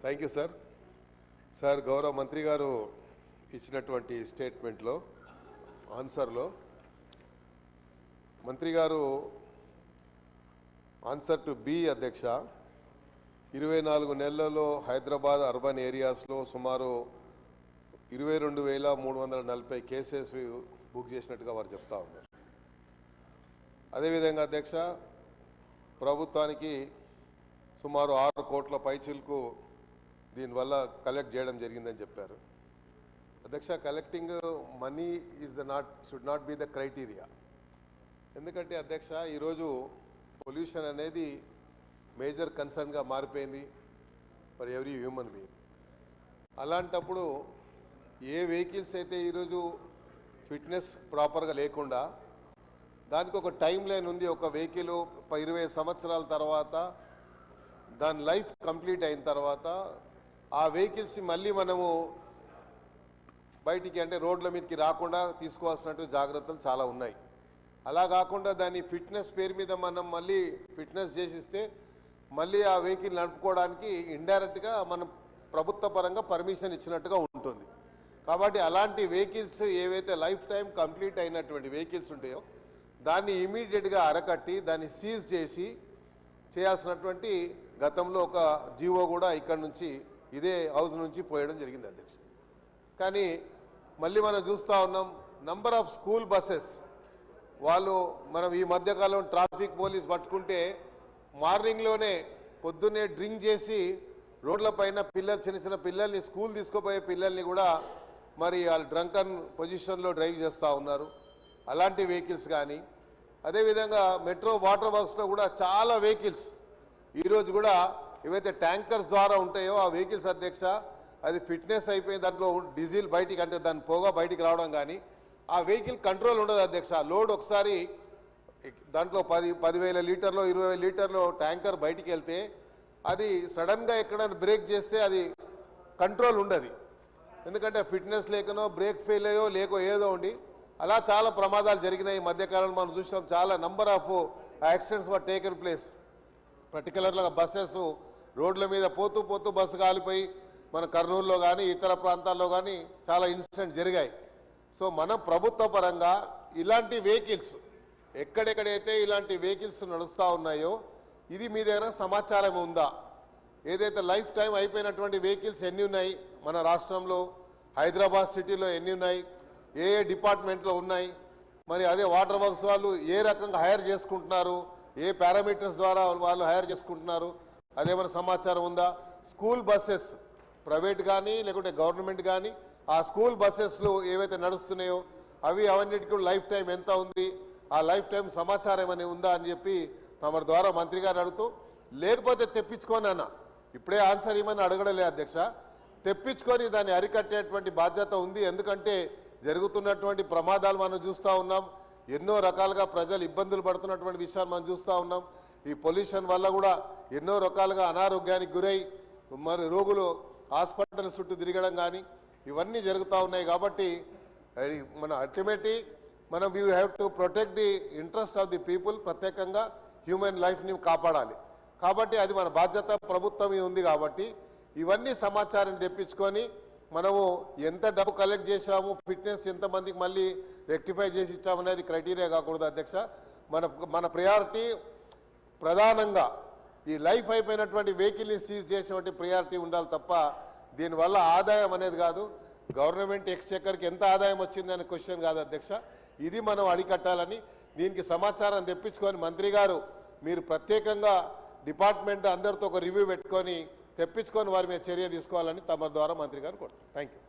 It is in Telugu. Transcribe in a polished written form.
Thank you sir. సార్ గౌరవ మంత్రి గారు ఇచ్చినటువంటి స్టేట్మెంట్లో ఆన్సర్లో మంత్రి గారు ఆన్సర్ టు బి అధ్యక్ష 24 నెలలలో హైదరాబాద్ అర్బన్ ఏరియాస్లో సుమారు 22,340 కేసెస్ బుక్ చేసినట్టుగా వారు చెప్తా ఉన్నారు. అదేవిధంగా అధ్యక్ష ప్రభుత్వానికి సుమారు 6 కోట్ల పైచిలకు దీనివల్ల కలెక్ట్ చేయడం జరిగిందని చెప్పారు. అధ్యక్ష collecting money should not be the criteria. ఎందుకంటే అధ్యక్ష ఈరోజు పొల్యూషన్ అనేది మేజర్ కన్సర్న్గా మారిపోయింది ఫర్ ఎవ్రీ హ్యూమన్ బీయింగ్. అలాంటప్పుడు ఏ వెహికల్స్ అయితే ఈరోజు ఫిట్నెస్ ప్రాపర్గా లేకుండా దానికి ఒక టైం లైన్ ఉంది. ఒక వెహికల్ 20 సంవత్సరాల తర్వాత దాని లైఫ్ కంప్లీట్ అయిన తర్వాత ఆ వెహికల్స్ మళ్ళీ మనము బయటికి అంటే రోడ్ల మీదకి రాకుండా తీసుకోవాల్సినట్టు జాగ్రత్తలు చాలా ఉన్నాయి. అలా కాకుండా దాని ఫిట్నెస్ పేరు మీద మనం మళ్ళీ ఫిట్నెస్ చేసిస్తే మళ్ళీ ఆ వెహికల్ నడుపుకోవడానికి ఇండైరెక్ట్గా మనం ప్రభుత్వ పరంగా పర్మిషన్ ఇచ్చినట్టుగా ఉంటుంది. కాబట్టి అలాంటి వెహికల్స్ ఏవైతే లైఫ్ టైం కంప్లీట్ అయినటువంటి వెహికల్స్ ఉంటాయో దాన్ని ఇమీడియట్గా అరకట్టి దాన్ని సీజ్ చేసి చేయాల్సినటువంటి గతంలో ఒక జీవో కూడా ఇక్కడ నుంచి ఇదే హౌస్ నుంచి పోయడం జరిగింది అధ్యక్ష. కానీ మళ్ళీ మనం చూస్తూ ఉన్నాం నంబర్ ఆఫ్ స్కూల్ బస్సెస్ వాళ్ళు మనం ఈ మధ్యకాలం ట్రాఫిక్ పోలీస్ పట్టుకుంటే మార్నింగ్లోనే పొద్దున్నే డ్రింక్ చేసి రోడ్లపైన చిన్న చిన్న పిల్లల్ని స్కూల్ తీసుకుపోయే పిల్లల్ని కూడా మరి వాళ్ళు డ్రంకన్ పొజిషన్లో డ్రైవ్ చేస్తూ ఉన్నారు. అలాంటి వెహికల్స్ కానీ అదేవిధంగా మెట్రో వాటర్ వర్క్స్లో కూడా చాలా వెహికల్స్ ఈరోజు కూడా ఏవైతే ట్యాంకర్స్ ద్వారా ఉంటాయో ఆ వెహికల్స్ అధ్యక్ష అది ఫిట్నెస్ అయిపోయిన దాంట్లో డీజిల్ బయటికి అంటే దాని పోగా బయటికి రావడం కానీ ఆ వెహికల్ కంట్రోల్ ఉండదు అధ్యక్ష. లోడ్ ఒకసారి దాంట్లో 10,000 లీటర్లో 20,000 లీటర్లో ట్యాంకర్ బయటికి వెళ్తే అది సడన్గా ఎక్కడైనా బ్రేక్ చేస్తే అది కంట్రోల్ ఉండదు. ఎందుకంటే ఫిట్నెస్ లేకనో బ్రేక్ ఫెయిల్ అయ్యో లేకో ఏదో ఉండి అలా చాలా ప్రమాదాలు జరిగినాయి. ఈ మధ్యకాలంలో మనం చూసాం చాలా number of accidents were taken place. పర్టికులర్గా బస్సెస్ రోడ్ల మీద పోతూ పోతూ బస్సు కాలిపోయి మన కర్నూలులో కానీ ఇతర ప్రాంతాల్లో కానీ చాలా ఇన్సిడెంట్ జరిగాయి. సో మనం ప్రభుత్వ పరంగా ఇలాంటి వెహికల్స్ ఎక్కడెక్కడైతే ఇలాంటి వెహికల్స్ నడుస్తూ ఉన్నాయో ఇది మీ దగ్గర సమాచారం ఉందా? ఏదైతే లైఫ్ టైం అయిపోయినటువంటి వెహికల్స్ ఎన్ని ఉన్నాయి మన రాష్ట్రంలో, హైదరాబాద్ సిటీలో ఎన్ని ఉన్నాయి, ఏ ఏ డిపార్ట్మెంట్లో ఉన్నాయి, మరి అదే వాటర్ వర్క్స్ వాళ్ళు ఏ రకంగా హైర్ చేసుకుంటున్నారు, ఏ పారామీటర్స్ ద్వారా వాళ్ళు హైర్ చేసుకుంటున్నారు, అదేమైనా సమాచారం ఉందా? స్కూల్ బస్సెస్ ప్రైవేట్ కానీ లేకుంటే గవర్నమెంట్ కానీ ఆ స్కూల్ బస్సెస్లు ఏవైతే నడుస్తున్నాయో అవన్నిటికీ లైఫ్ టైం ఎంత ఉంది, ఆ లైఫ్ టైం సమాచారం ఏమైనా ఉందా అని చెప్పి తమ ద్వారా మంత్రి గారు అడుగుతూ, లేకపోతే తెప్పించుకొని అన్న ఇప్పుడే ఆన్సర్ ఏమని అడగడలే అధ్యక్ష, తెప్పించుకొని దాన్ని అరికట్టేటువంటి బాధ్యత ఉంది. ఎందుకంటే జరుగుతున్నటువంటి ప్రమాదాలు మనం చూస్తూ ఉన్నాం, ఎన్నో రకాలుగా ప్రజలు ఇబ్బందులు పడుతున్నటువంటి విషయాలు మనం చూస్తూ ఉన్నాం. ఈ పొల్యూషన్ వల్ల కూడా ఎన్నో రకాలుగా అనారోగ్యానికి గురై మరి రోగులు హాస్పిటల్ చుట్టూ తిరగడం కానీ ఇవన్నీ జరుగుతూ ఉన్నాయి. కాబట్టి మన అల్టిమేట్లీ మనం we have to protect the interest of the people, ప్రత్యేకంగా హ్యూమన్ లైఫ్ని కాపాడాలి. కాబట్టి అది మన బాధ్యత ప్రభుత్వం ఉంది. కాబట్టి ఇవన్నీ సమాచారం తెప్పించుకొని మనము ఎంత డబ్బు కలెక్ట్ చేశాము, ఫిట్నెస్ ఎంతమందికి మళ్ళీ రెక్టిఫై చేసి ఇచ్చామనేది క్రైటీరియా కాకూడదు అధ్యక్ష. మన ప్రయారిటీ ప్రధానంగా ఈ లైఫ్ అయిపోయినటువంటి వెహికల్ని సీజ్ చేసేటువంటి ప్రయారిటీ ఉండాలి తప్ప దీనివల్ల ఆదాయం అనేది కాదు. గవర్నమెంట్ ఎక్స్చెక్కర్కి ఎంత ఆదాయం వచ్చిందనే క్వశ్చన్ కాదు అధ్యక్ష. ఇది మనం అడికట్టాలని దీనికి సమాచారం తెప్పించుకొని మంత్రి గారు మీరు ప్రత్యేకంగా డిపార్ట్మెంట్ అందరితో ఒక రివ్యూ పెట్టుకొని తెప్పించుకొని వారి మీద చర్య తీసుకోవాలని తమ ద్వారా మంత్రి గారు కోరుతారు. Thank you.